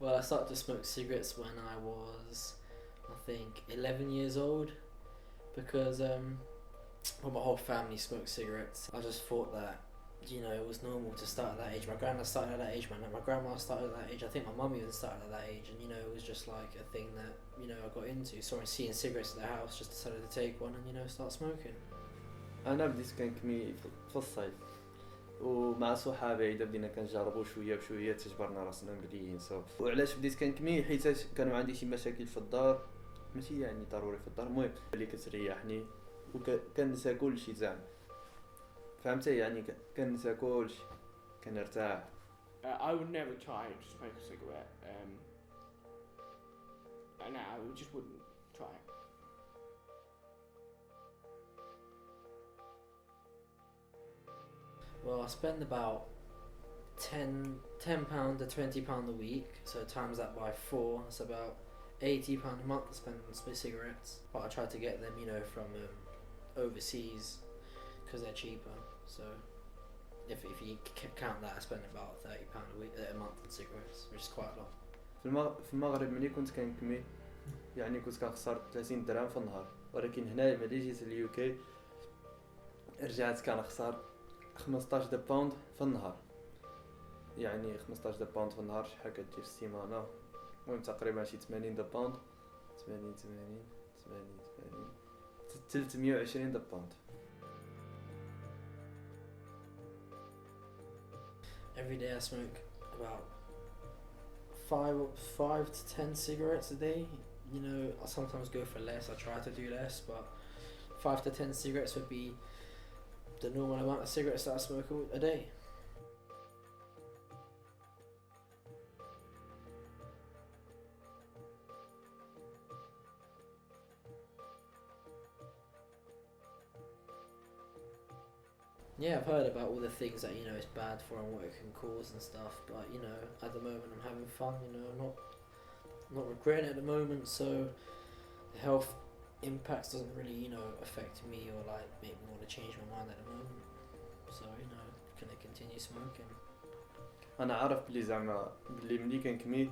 Well, I started to smoke cigarettes when I was, I think, 11 years old, because well, my whole family smoked cigarettes. I just thought that, it was normal to start at that age. My grandma started at that age, my grandma started at that age. I think my mum even started at that age, and it was just like a thing that I got into. So I seeing cigarettes at the house, just decided to take one and start smoking. انا بديت كنكمي في الصيف ومع صحابي عيدا بدينا كنجربوا شويه بشويه تجبرنا راسنا مليين صافي. وعلاش بديت كنكمي؟ حيت كانوا عندي شي مشاكل في الدار، ماشي يعني ضروري في الدار، المهم اللي كتريحني وكنسى كلشي زعما، فهمتي؟ يعني كنسى كلشي، كنرتاح. I would never try to smoke a cigarette. And I just wouldn't try it. Well, I spend about £10 to £20 a week, so times that by 4, it's about £80 a month I spend on cigarettes. But I try to get them, from overseas, because they're cheaper. So if you count that, I spend about £30 a month on cigarettes, which is quite a lot. في المغرب ملي كنت كنكمي يعني كنت كنخسر 30 درهم في النهار، ولكن هنا ملي جيت اليو كي رجعت كنخسر 15 د باوند في النهار. يعني 15 د باوند في النهار شحال كدير في السيمانه؟ المهم تقريبا شي 80 د باوند، 80 320 د باوند. Every day I smoke about 5 to 10 cigarettes a day. I sometimes go for less. I try to do less, but 5 to 10 cigarettes would be the normal amount of cigarettes that I smoke a day. Yeah, I've heard about all the things that it's bad for and what it can cause and stuff, but at the moment I'm having fun. I'm not regretting it at the moment, so the health impacts doesn't really affect me or like make me want to change my mind at the moment. So gonna continue smoking. انا عارف بلي زعما بلي ملي كنكمي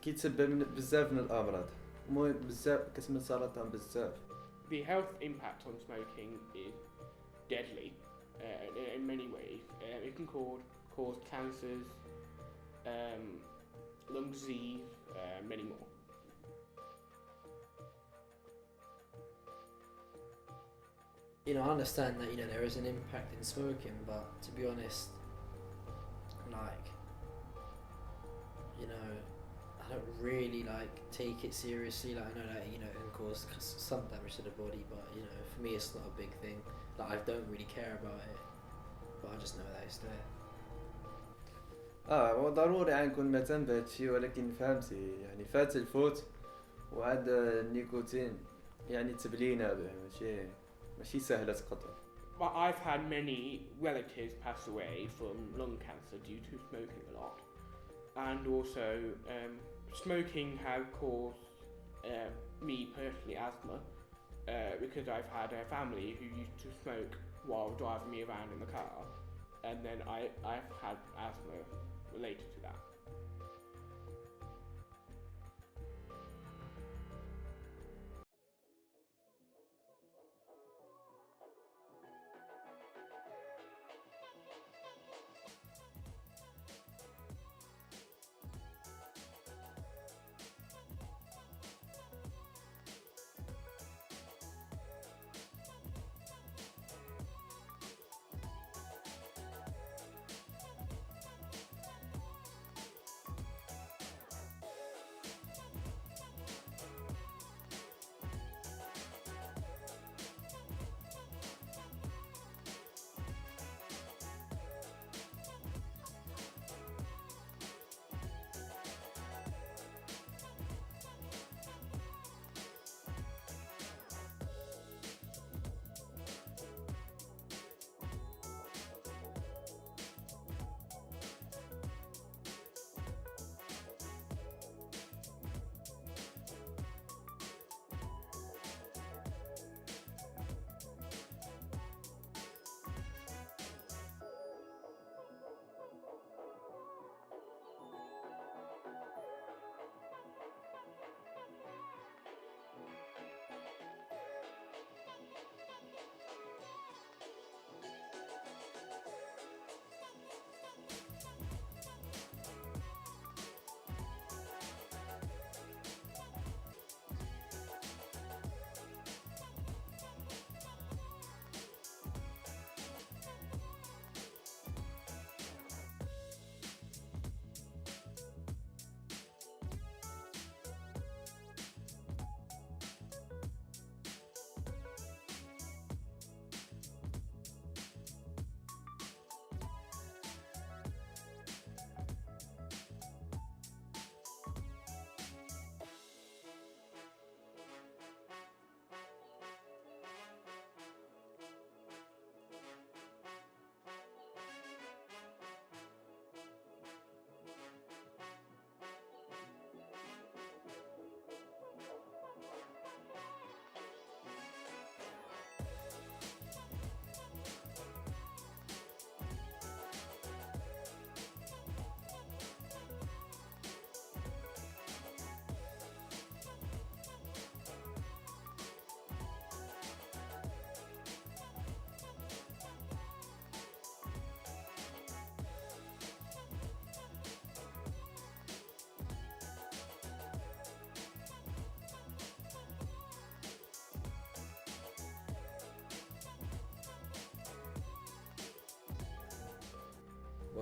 كيتسبب بزاف من الامراض، المهم بزاف كتمن سرطان بزاف. The health impact on smoking is deadly in many ways. It can cause cancers, lung disease, many more. I understand that there is an impact in smoking, but to be honest, like I don't really take it seriously. Like I know that it can cause some damage to the body, but for me it's not a big thing. Like I don't really care about it, but I just know that it's there. هو ضروري غنكون مهتم بهذا الشيء، ولكن فهمتي يعني فات الفوت، وعاد النيكوتين يعني تبلينا به ماشي سهله تقطع. But I've had many relatives pass away from lung cancer due to smoking a lot, and also smoking has caused me personally asthma, because I've had a family who used to smoke while driving me around in the car, and then I've had asthma related to that.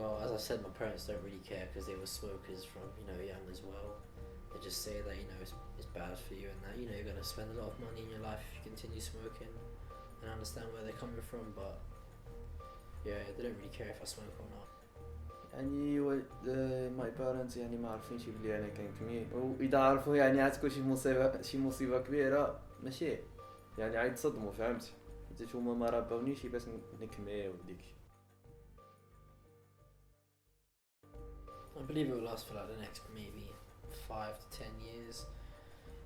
Well, as I said, my parents don't really care because they were smokers from, you know, young as well. They just say that, you know, it's bad for you and that, you know, you're going to spend a lot of money in your life if you continue smoking. And I understand where they're coming from, but yeah, they don't really care if I smoke or not. يعني ماي بارنتس يعني ما عارفينش بلي انا كنكمي، واذا عرفوا يعني عتكون شي مصيبه كبيره ماشي يعني عيتصدموا، فهمت؟ حيت هما ما رباونيش باش نكمي وديك. I believe it will last for like the next maybe 5 to 10 years,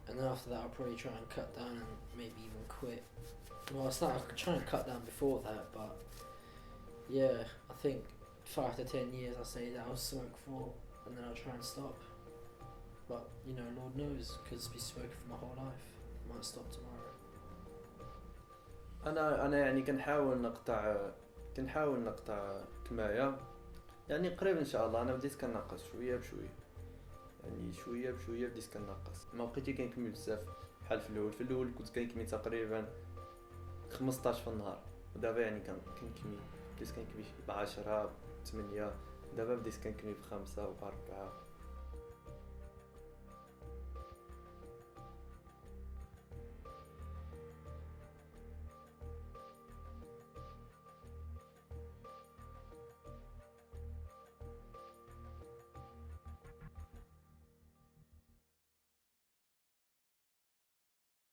and then after that I'll probably try and cut down and maybe even quit. Well, I could try and cut down before that, but yeah, I think 5 to 10 years I say that I'll smoke for, and then I'll try and stop. But you know, Lord knows, could be smoking for my whole life. Might stop tomorrow. انا يعني كنحاول نقطع كمايه، يعني قريب ان شاء الله. انا بديت كنقص شويه بشويه، يعني شويه بشويه بديت كنقص. ما بقيتش كنكمل بزاف بحال في الاول كنت كنكمل تقريبا 15 في النهار، ودابا يعني كنكمل بديت كنكمل ب10 8. دابا بديت كنكمل ب5 و4.